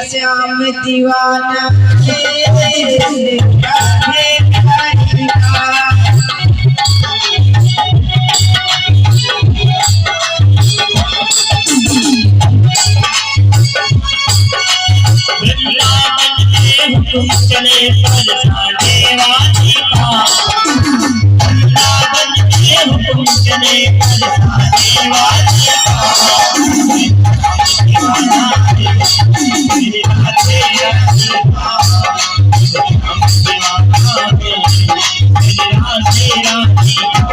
श्याम दीवाना है हरि का। तुम चले पर जाने वाली का, वृंदावन के हुक्म चले पर जाने वाली का। दीवाना है मेरे राधे राधे का, हम दीवाना है मेरे राधे राधे का।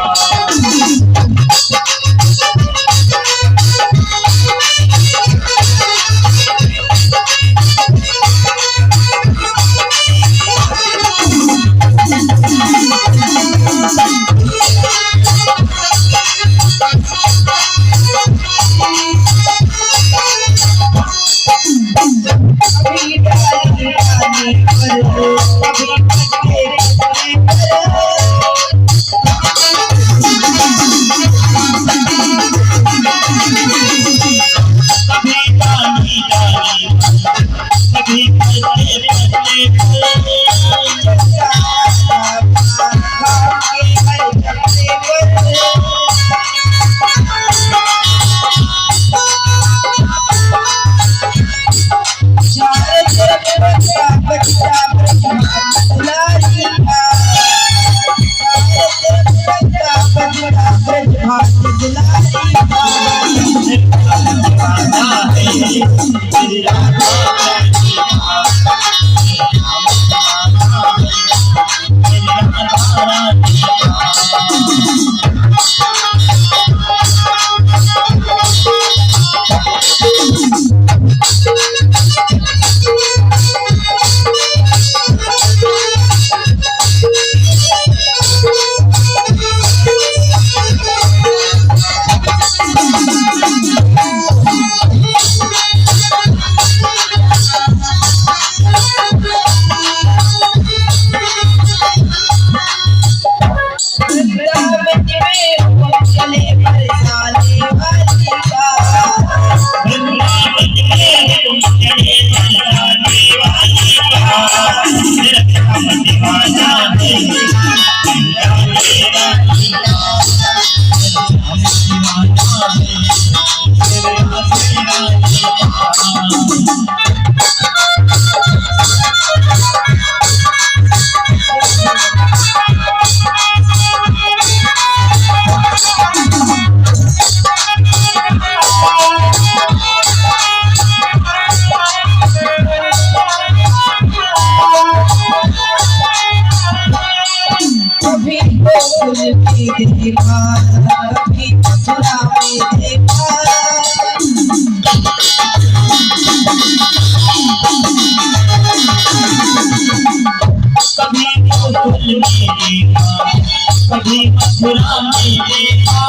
कभी मथुरा में देखा,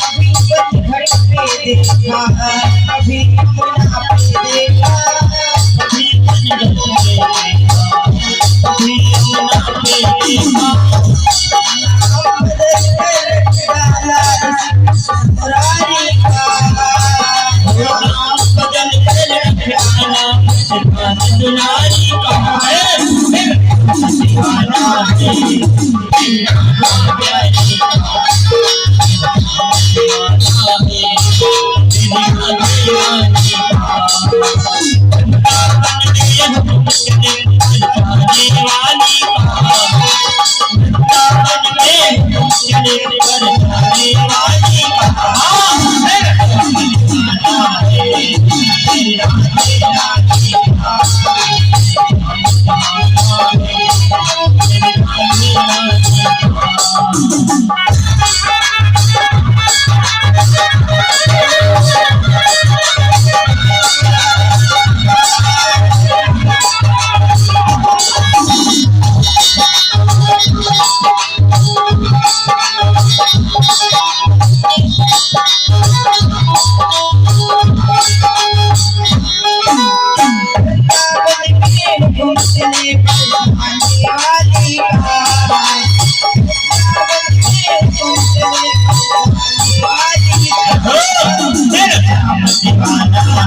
कभी पतझड़ पे देखा, कभी यमुना पे देखा, कभी जंगल में देखा, कभी यमुना पे देखा। बदल कर डाला मुरारी का, बदल कर डाला दुलारी का है। दीवाना है दीवाना